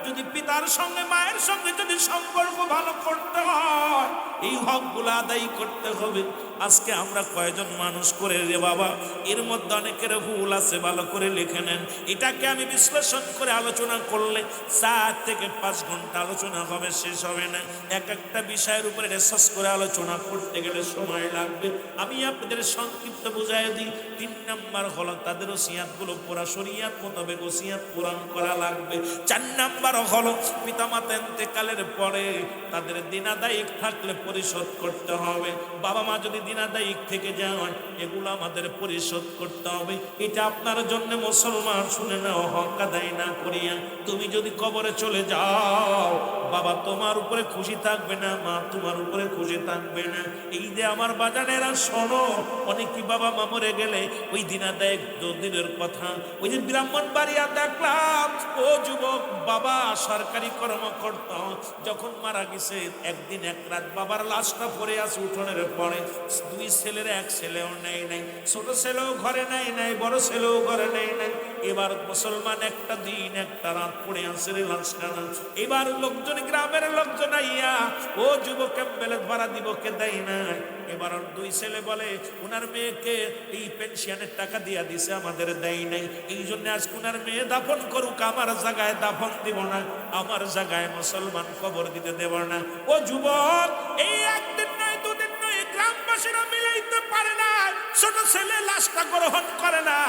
যদি পিতার সঙ্গে মায়ের সঙ্গে যদি সম্পর্ক ভালো করতে হয়, এই হকগুলো আদায় করতে হবে। আজকে আমরা কয়জন মানুষ করে রে বাবা? এর মধ্যে অনেকের ভুল আছে, ভালো করে লিখে নেন। এটাকে আমি বিশ্লেষণ করে আলোচনা করলে 4 থেকে 5 ঘন্টা আলোচনা হবে, শেষ হবে না। এক একটা বিষয়ের উপরে রিসার্চ করে আলোচনা করতে গেলে সময় লাগবে। আমি আপনাদের সংক্ষিপ্ত বুঝাই দিই। 3 নাম্বার হলো তাদের ওসিয়াতগুলো পুরা শরীয়ত মোতাবেক ওসিয়াত পূরণ করা লাগবে। 4 নাম্বার হলো পিতামাতা ইন্তেকালের পরে তাদের দিনাদায়িক থাকলে পরিশোধ করতে হবে। বাবা মা যদি দিনাদায়িক থেকে যায়, এগুলো আমাদের পরিশোধ করতে হবে। এটা আপনার জন্য মুসলমান, শুনে নাও, হক আদায় না করিয়া তুমি যদি কবরে চলে যাও, বাবা তোমার উপরে খুশি থাকবে না, মা তোমার উপরে খুশি থাকবে না। এই যে আমার বাজানেরা শোনো, অনেকই বাবা মা মরে গেলে ওই দিনাদায়িক দিনের কথা, ওই যে ব্রাহ্মণবাড়িয়া দেখলাম, ও যুবক, বাবা সরকারি কর্মকর্তা, যখন মারা গেছে 1 দিন 1 রাত বাবার লাশটা পড়ে আছে উঠোনের পরে। 2 ছেলের 1 ছেলেও নেই নাই, ছোট ছেলেও ঘরে নেই নাই, বড় ছেলেও ঘরে নেই নাই। এবার মুসলমান 1টা দিন 1টা রাত পড়ে আছে রে লাশটা। এবার লোকজন, গ্রামের লোকজন আইয়া, ও যুবক এমবেলে ভাড়া দিব, কে দেয় না। এবার 2 ছেলে বলে, উনার মেয়েকে এই পেনশনের টাকা দিয়া দিছে, আমাদের দেয় নাই, এই জন্য আজ উনার মেয়ে দাফন করুক, আমার জায়গায় দাফন দিব না, আমার জায়গায় মুসলমান কবর দিতে দেব না। ও যুবক, এই 1 দিন নয় 2 দিন নয়, গ্রামবাসীরা মিলাইতে পারে না। ছোট ছেলে লাশটা গ্রহণ করে না,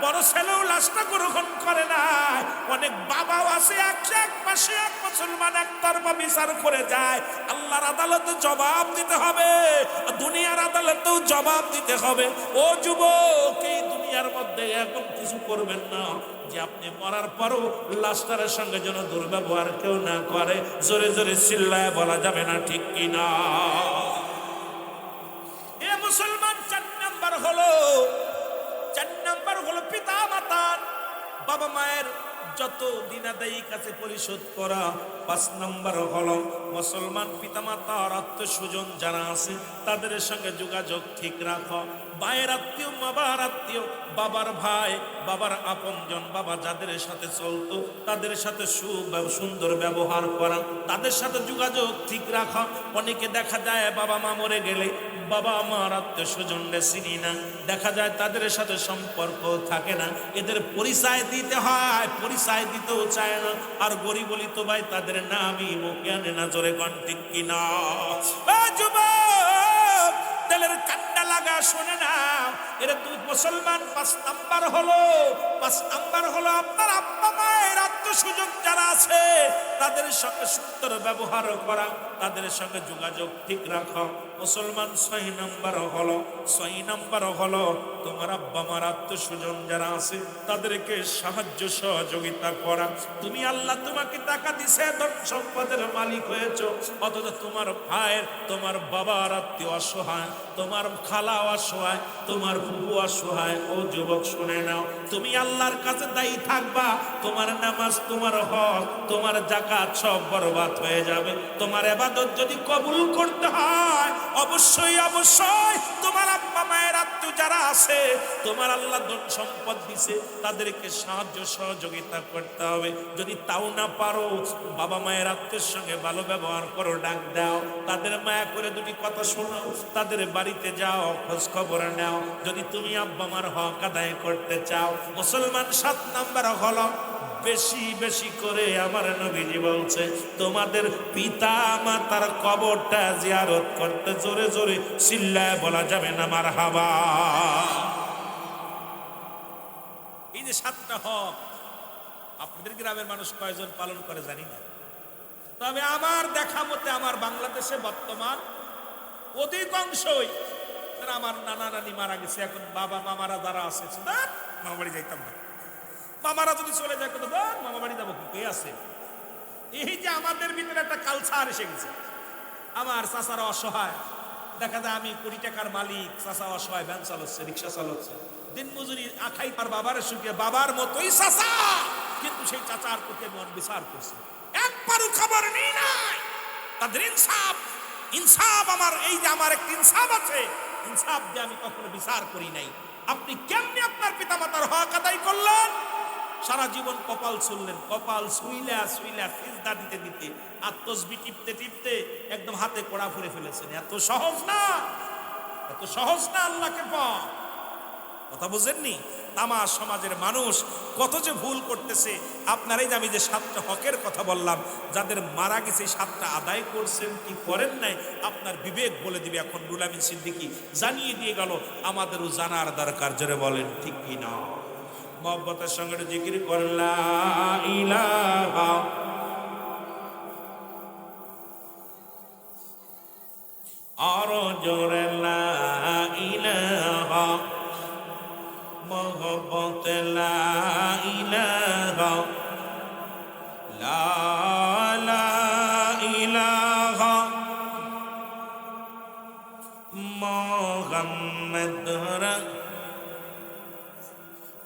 বড় ছেলেও লাশটা গ্রহণ করে না। অনেক বাবাও আছে এক পাশে, এক মুসলমান একতরফা বিচার করে যায়, আল্লাহর আদালতে জবাব দিতে হবে, দুনিয়ার আদালতেও জবাব দিতে হবে। ও যুবক, এই দুনিয়ার মধ্যে এমন কিছু করবেন না যে আপনি মরার পরও লাশটার সঙ্গে যেন দুর্ব্যবহার কেউ না করে। জোরে জোরে চিল্লায় বলা যাবে না, ঠিক কিনা? এ মুসলমান, 4 নাম্বার হলো পিতা মাতার, বাবা মায়ের যত দিনাদায়ী কাছে পরিশোধ করা। 5 নাম্বার হলো মুসলমান পিতামাতার আত্মীয়স্বজন যারা আছে তাদের সঙ্গে যোগাযোগ ঠিক রাখো। ভাইয়ের আত্মীয়, বাবার আত্মীয়, বাবার ভাই, বাবার আপনজন, বাবা যাদের সাথে চলতো তাদের সাথে সুন্দর ব্যবহার করা, তাদের সাথে যোগাযোগ ঠিক রাখা। অনেকে দেখা যায় বাবা মা মরে গেলে বাবা আমার আত্মীয় স্বজনরা চিনি না, দেখা যায় তাদের সাথে সম্পর্ক থাকে না, এদের পরিচয় দিতে হয়, পরিচয় দিতেও চায় না। আর গরিব বলি তো ভাই তাদের নামই মুখে আনে না। জোরে কোন ঠিক কিনা? যুবক, তেলের কান্ডা লাগা শোনে না, এরা তুই মুসলমান। 5 নাম্বার হলো আপনার আব্বা মায়ের আত্মীয়স্বজন যারা আছে তাদের সঙ্গে সুন্দর ব্যবহার করা, তাদের সঙ্গে যোগাযোগ ঠিক রাখা। মুসলমান 6 নাম্বার হলো তোমার আব্বা মার আত্মীয়স্বজন যারা আছে তাদেরকে সাহায্য সহযোগিতা করা। তুমি আল্লাহ তোমাকে টাকা দিছে, ধন সম্পদের মালিক হয়েছো, অথচ তোমার ভাইয়ের, তোমার বাবার আত্মীয় অসহায়, তোমার খালা অসহায়, তোমার ফুফু অসহায়। ও যুবক, শুনে নাও, তুমি আল্লাহর কাছে দায়ী থাকবা, তোমার নামাজ, তোমার হজ, তোমার যাকাত সব বরবাদ হয়ে যাবে। তোমার ইবাদত যদি কবুল করতে হয় অবশ্যই তোমার আব্বা মায়ের আত্মীয় যারা আছে, তোমার আল্লাহ ধন সম্পদ দিছে, তাদেরকে সাহায্য সহযোগিতা করতে হবে। যদি তাও না পারো, বাবা মায়ের আত্মীয়ের সঙ্গে ভালো ব্যবহার করো, ডাক দাও, তাদের মায়া করে 2টি কথা শোনাও, তাদের বাড়িতে যাও, খোঁজ খবর নাও। যদি তুমি আব্বা মার হক আদায় করতে চাও। মুসলমান 7 নাম্বার হলো বেশি করে আমার নবীজি বলছে তোমাদের পিতা মাতার কবরটা জিয়ারত করতে। জোরে জোরে চিল্লায় বলা যাবে না মারহাবা। এই যে 7টা হক আপনাদের গ্রামের মানুষ কয়জন পালন করে জানি না, তবে আমার দেখা মতে আমার বাংলাদেশে বর্তমান অধিকাংশই, আমার নানা নানি মারা গেছে, এখন বাবা মামারা যারা আছে, মামা বাড়ি যাইতাম না, মামারা যদি চলে যায় কত মামা বাড়ি যাবো, কে আছে? এই যে আমাদের ভিতরে একটা কালচার এসে গেছে। আমার চাচারা অসহায়, দেখা যায় আমি কোটি টাকার মালিক, চাচা অসহায়, ভ্যান চালাচ্ছে, রিক্সা চালাচ্ছে, দিন মজুরি আখাই, তার বাবার সুখে, বাবার মতোই চাচা, কিন্তু সেই চাচার প্রতি মন বিচার করছে, একবারও খবর নেই নাই তাদের ইনসাফ আমার, এই যে আমার একটা ইনসাফ আছে, ইনসাফ দিয়ে আমি কখনো বিচার করি নাই। আপনি কেমনি আপনার পিতামাতার হক আদায় করলেন? সারা জীবন কপাল ছুঁলেন, কপাল ছুইলা সিজদা দিতে দিতে, আর তসবিহ টিপতে একদম হাতে কড়া ফুরে ফেলেছেন। এত সহজ না আল্লাহকে পাওয়া। কথা বুঝেননি? তামার সমাজের মানুষ কত যে ভুল করতেছে। আপনারাই যে আমি যে 7টা হকের কথা বললাম, যাদের মারা গেছে 7টা আদায় করছেন কি করেন নাই, আপনার বিবেক বলে দিবে। এখন রুহুল আমিন সিদ্দিকী জানিয়ে দিয়ে গেল, আমাদেরও জানার দরকার। জোরে বলেন ঠিক কি না? মহব্বতের সঙ্গে জিকির করেন লা ইলাহা, আরো জোরে লা ইলাহা, মহব্বত লা ইলাহা, লা ইলাহা মুহাম্মাদুর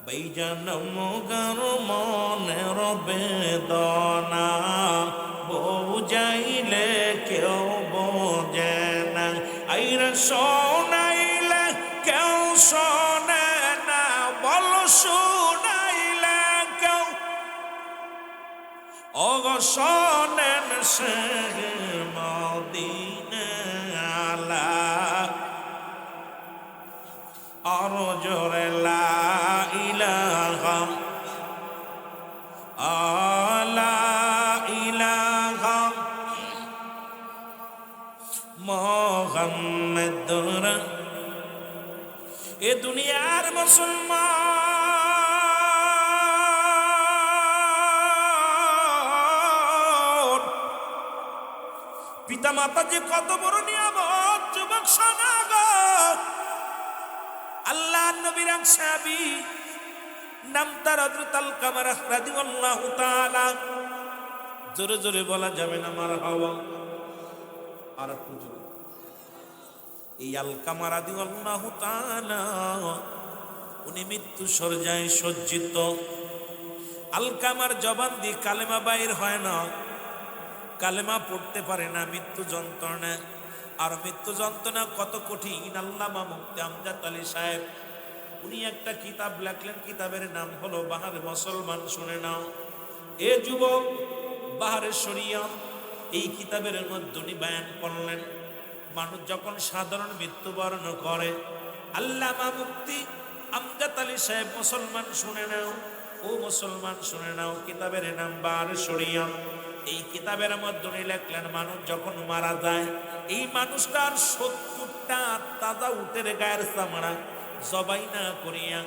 বাইজান মুগার মনের বেদনা বুঝাইলে কেউ বোঝে না, আইরা শোনাইলে কেউ শোনে না, বল শোনাইলে কেউ অগশনেন সে মদিনা আলা, আরো জোরে লা ইলাহা, লা ইলাহা মুহাম্মাদুর। এ দুনিয়ার মুসলমান পিতা মাতা যে কত বড় নিয়ামত, যুবক শোনা গো। আল্লাহ নবীর এক সাহাবী নাম তার হযরত আলকামা রাদিয়াল্লাহু তাআলা। জোরে জোরে বলা যাবে না মারহাবা। আর একটু জোরে। এই আলকামা রাদিয়াল্লাহু তাআলা উনি মৃত্যু শয্যায় সজ্জিত। আলকামার জবান দিয়ে কালেমা বাইর হয় না, কালেমা পড়তে পারে না, মৃত্যু যন্ত্রণা। আর মৃত্যু যন্ত্রণা কত কঠিন। আল্লামা মুফতি আমজাদ আলী সাহেব উনি একটা কিতাব লেখলেন, কিতাবের নাম হলো বাহারে মুসলমান। শুনে নাও এ যুবক, বাহারে শরিয়ত। এই কিতাবের মধ্যে উনি বয়ান করলেন মানুষ যখন সাধারণ মৃত্যুবরণ করে, আল্লামা মুফতি আমজাদ আলী সাহেব মুসলমান শুনে নাও, ও মুসলমান শুনে নাও, কিতাবের নাম বাহারে শরিয়ত। এই কিতাবের মধ্যে উনি লেখলেন মানুষ যখন মারা যায়, এই মানুষটার ৭০টা তাজা উটের গায়ের চামড়া জবাই না করিয়া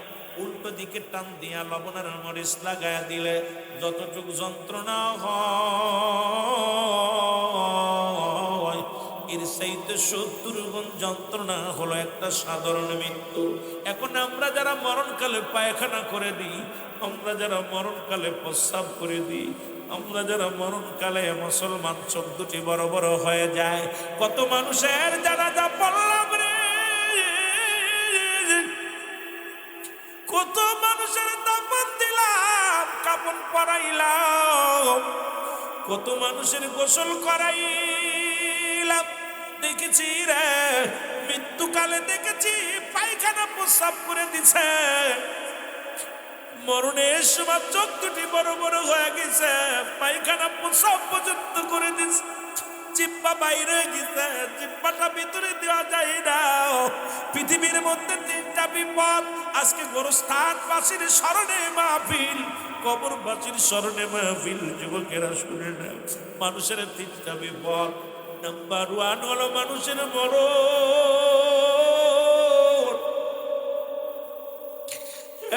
উল্টো দিকে টান দিয়া লবণের মরিচ লাগায়া দিলে যতটুকু যন্ত্রণা হয়, এর চাইতে ৭০ গুণ যন্ত্রণা হলো একটা সাধারণ মৃত্যু। এখন আমরা যারা মরণকালে পায়খানা করে দিই, আমরা যারা মরণকালে প্রস্রাব করে দিই, আমরা যারা মরণকালে মুসলমান চোখ দুটি বড় বড় হয়ে যায়, কত মানুষের জানাজা পড়লাম রে, কত মানুষের দাফন দিলাম, কাফন পরাইলাম, কত মানুষের গোসল করাইলাম। দেখেছি রে মৃত্যুকালে, দেখেছি পায়খানা প্রস্রাব করে দিছে, মরণের সময় চোখ দুটি বড় বড় হয়ে গেছে, পায়খানা প্রস্রাব পর্যন্ত করে দিছে, জিহ্বা বাইরে গেছে, জিহ্বাটা ভিতরে দেওয়া যায় না। পৃথিবীর মধ্যে ৩টা বিপদ। আজকে গোরস্থানবাসীর স্মরণে মাহফিল, কবরবাসীর স্মরণে মাহফিল। যুবকেরা শুনে না, মানুষের 3টা বিপদ। নাম্বার 1 হলো মানুষের মরণ।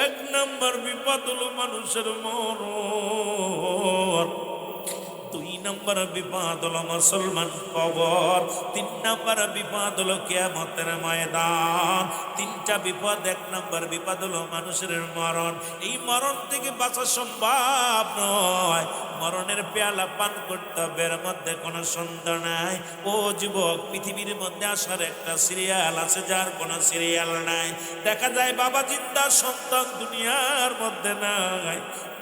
1 নাম্বার বিপদ হলো মানুষের মরণ। 2 নাম্বার বিপদ হলো মুসলমান কবর। 3 নাম্বার বিপদ হলো কিয়ামতের ময়দান। 3টা বিপদ। 1 নাম্বার বিপদ হলো মানুষের মরণ। এই মরণ থেকে বাঁচা সম্ভব নয়, মরণের পেয়ালা পান করতে হবে, এর মধ্যে কোনো সন্দেহ নাই। ও যুবক, পৃথিবীর মধ্যে আসার একটা সিরিয়াল আছে যার কোনো সিরিয়াল নাই। দেখা যায় বাবা জিন্দা, সন্তান দুনিয়ার মধ্যে নাই।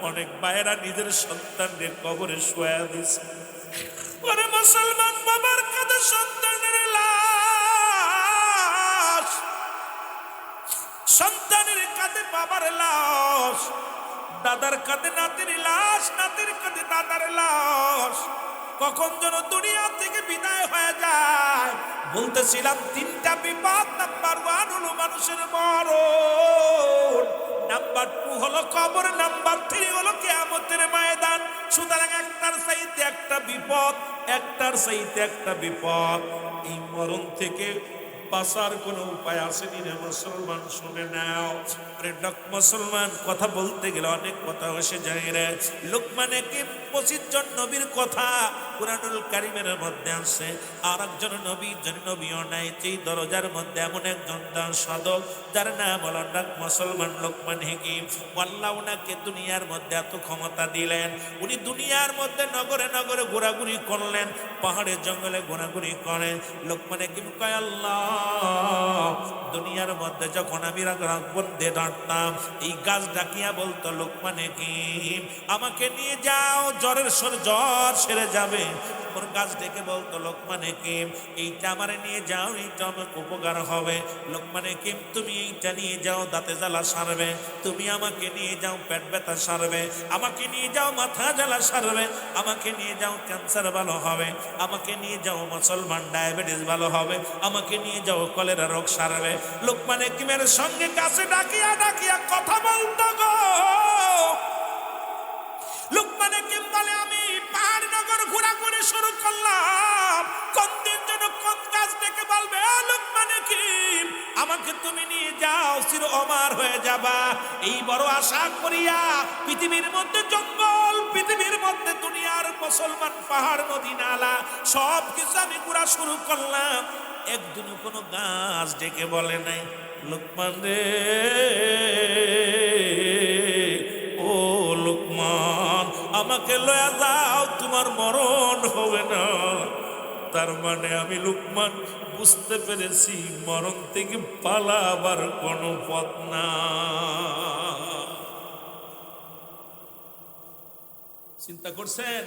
অনেক ভাইয়েরা নিজের সন্তানদের কবরে শোয়া দিছে। ওরে মুসলমান, বাবার কাঁধে সন্তানের লাশ, সন্তানের কাঁধে বাবার লাশ, দাদার কাঁধে নাতির লাশ, নাতির কাঁধে দাদার লাশ। কখন যেন দুনিয়া থেকে বিদায় হয়ে যায়। বলতেছিলাম 3টা বিপদ। নাম্বার 1 হলো মানুষের মরণ, নাম্বার 2 হলো কবর, নাম্বার 3 হলো কিয়ামতের ময়দান। সুতরাং একটার চাইতে একটা বিপদ, একটার চাইতে একটা বিপদ। এই মরণ থেকে বাঁচার কোনো উপায় আসেনি রে মুসলমান, শুনে নাও। আরে মুসলমান, কথা বলতে গেলে অনেক কথা এসে যায় রে। লোকমান হাকিম 25 জন নবীর কথা কুরআনুল কারীমের মধ্যে আছে। আর একজন নবী, যিনি নবীও নাই, সেই দরজার মধ্যে এমন একজন সাধক যার নাম হলো মুসলমান লোকমান হাকিম। আল্লাহ ওনাকে দুনিয়ার মধ্যে এত ক্ষমতা দিলেন, উনি দুনিয়ার মধ্যে নগরে নগরে ঘোরাঘুরি করলেন, পাহাড়ে জঙ্গলে ঘোরাঘুরি করেন। লোকমান হাকিম কয়, আল্লাহ, দুনিয়ার মধ্যে যখন আমি বন্ধে দাঁড়তাম, এই গাছ ডাকিয়া বলতো, লোকমান হাকিম আমাকে নিয়ে যাও, জ্বর সেরে যাবে। ওর গাছ ডেকে বলতো, লোকমান হাকিম এইটা আমারে নিয়ে যাও, এইটা আমার উপকার হবে। লোকমান হাকিম তুমি এইটা নিয়ে যাও, দাঁতে জ্বালা সারবে। তুমি আমাকে নিয়ে যাও, পেট ব্যথা সারবে। আমাকে নিয়ে যাও, মাথা জ্বালা সারবে। আমাকে নিয়ে যাও, ক্যান্সার ভালো হবে। আমাকে নিয়ে যাও, মুসলমান ডায়াবেটিস ভালো হবে। আমাকে নিয়ে যাও, কলেরা রোগ সারবে। লোকমান হাকিমের সঙ্গে গাছে ডাকিয়া ডাকিয়া কথা বলতো গো। লোকমান হাকিম বলে, আমি পাহাড় নগর ঘোরাঘুরি শুরু করলাম, কোন দিন যেন কোন গাছ ডেকে বলবে, লোকমান হাকিম আমাকে তুমি নিয়ে যাও, চির অমর হয়ে যাবা। এই বড় আশা করিয়া পৃথিবীর মধ্যে জঙ্গল, পৃথিবীর মধ্যে দুনিয়ার মুসলমান পাহাড় নদী নালা সব কিছু আমি ঘোরা শুরু করলাম, একদিনও কোনো গাছ ডেকে বলে নাই লোকমান রে, ও লোকমান আমাকে লয়া যাও, তোমার মরণ হবে না। তার মানে আমি লোকমান বুঝতে পেরেছি মরণ থেকে পালাবার কোনো পথ না। চিন্তা করছেন?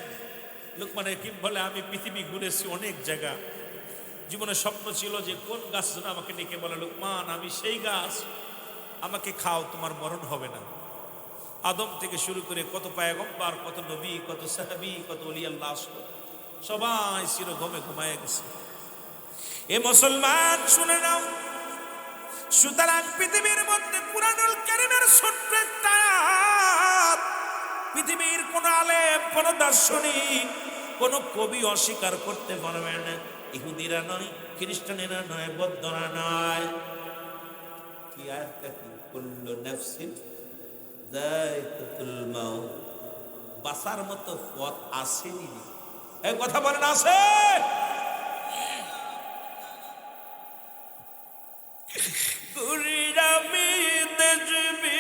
লোকমান হাকিম বলে আমি পৃথিবী ঘুরেছি অনেক জায়গা, জীবনে স্বপ্ন ছিল যে কোন গাছ যেন আমাকে ডেকে বলে লোকমান আমি সেই গাছ, আমাকে খাও, তোমার মরণ হবে না। আদম থেকে শুরু করে কত পয়গম্বর, কত নবী, কত সাহাবী, কত ওলি আল্লাহ সবাই চির ঘুমায় গেছে। এ মুসলমান শুনে নাও, সুতরাং পৃথিবীর মধ্যে কুরআনুল কারীমের ছোট্ট একটা আয়াত পৃথিবীর কোন আলেম, কোন দার্শনিক, কোন কবি অস্বীকার করতে পারবে না। ইহুদিরা নয়, খ্রিস্টানেরা নয়, বৌদ্ধরা নয়। কি আয়াতটা কি? কুল্লু নাফসিন যায়কাতুল মাউত। বাঁচার মতো পথ আসেনি। এই কথা বলেন আছে? গুরিরামি দেজবি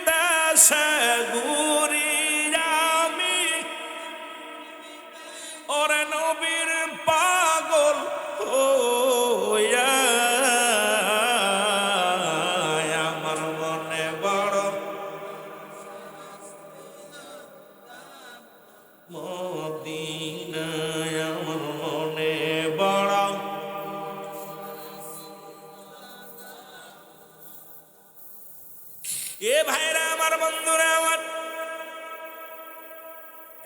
দাসা গুরিরামি ওরে নবীর পাগল হইয়া আমার মনে বড় মদিনায় আমার মনে বড়। এ ভাইরা আমার, বন্ধুরা আমার,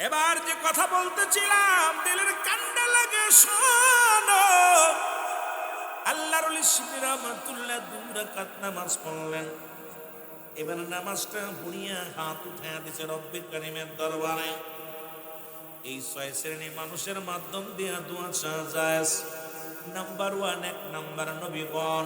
এবার যে কথা বলতেছিলাম দিলের কান্ডা লাগে শোনো। আল্লাহর ওলি শিবির রহমাতুল্লাহ 2 রাকাত নামাজ পড়লেন। এবার নামাজটা বুড়িয়া হাত উঠায়া দিছে রব্বে কারিমের দরবারে। এই 6 শ্রেণীর মানুষের মাধ্যম দিয়া দোয়া চাওয়া যায়। নাম্বার 1 এক নাম্বার নবীগণ,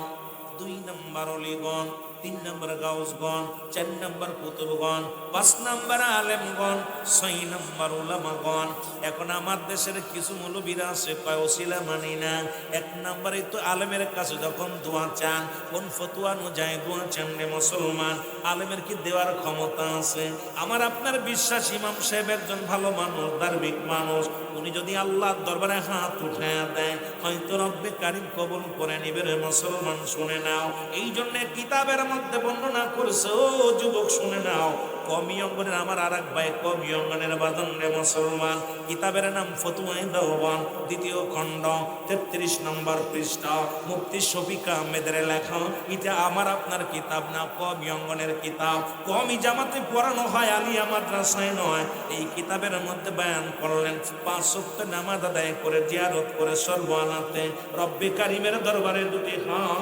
2 নাম্বার ওলিগণ, 3 নাম্বার গাউসগণ, 4 নাম্বার কুতুবগণ, 5 নাম্বার আলেমগণ, 6 নাম্বার উলামাগণ। এখন আমার দেশের কিছু মৌলবীরা আছে কয় ওসিলা মানি না। 1 নাম্বারে তো আলেমের কাছে যখন দোয়া চান, কোন ফতোয়া অনুযায়ী দোয়া চান রে মুসলমান? আলেমের কি দেওয়ার ক্ষমতা আছে? আমার আপনার বিশ্বাস ইমাম সাহেব একজন ভালো মানুষ, ধার্মিক মানুষ, উনি যদি আল্লাহর দরবারে হাত উঠায়া দেয় হয়তো রব্বে কারিম কবুল করে নিবে রে মুসলমান। শুনে নাও, এই জন্য কিতাবের মধ্যে বর্ণনা করেছে, ও যুবক শুনে নাও, কমি অঙ্গনের আমার আর এক ভাই কমি অঙ্গনের বাদন রে মুসলমান। কিতাবের নাম ফতুয়ায়ে দেওবান, 2য় খণ্ড, 33 নম্বর পৃষ্ঠা, মুফতি শফিক আহমেদের লেখা। এটা আমার আপনার কিতাব না, কমি অঙ্গনের কিতাব। কমি জামাতে পড়ানো হয়, আলিয়া মাদ্রাসায় নয়। এই কিতাবের মধ্যে বয়ান করলেন 5 ওয়াক্ত নামাজ আদায় করে জিয়ারত করে সর্বআনাতে রব্বে কারিমের দরবারে 2টি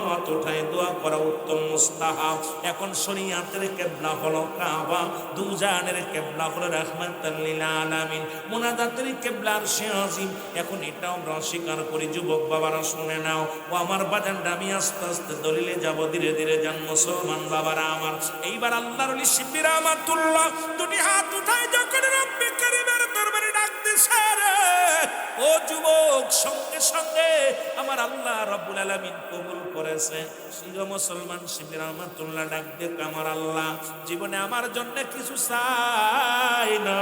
হাত উঠায় দোয়া করা উত্তম মুস্তাহাব। এখন শরীয়তের কিবলা হলো কাবা, দুজানের কিবলা হলো রাহমাতাল লিল আলামিন, মুনাজাতের কিবলা আরশে আজিম। এখন এটাও আমরা স্বীকার করি। যুবক বাবারা শুনে নাও, ও আমার বাজানটা আমি আস্তে আস্তে দলিলে যাব, ধীরে ধীরে যান মুসলমান বাবারা আমার। এইবার আল্লাহর ওলি শিবির রহমাতুল্লাহ 2টি হাত উঠায় যখন রব্বে কারিমের দরবারে ডাক দিছে রে, ও যুবক, সঙ্গে সঙ্গে আমার আল্লাহ রাব্বুল আলামিন কবুল করেছে। শিরো মুসলমান শিবির রহমাতুল্লাহ ডাক দিয়ে, আমার আল্লাহ জীবনে আমার জন্য কিছু চাই না,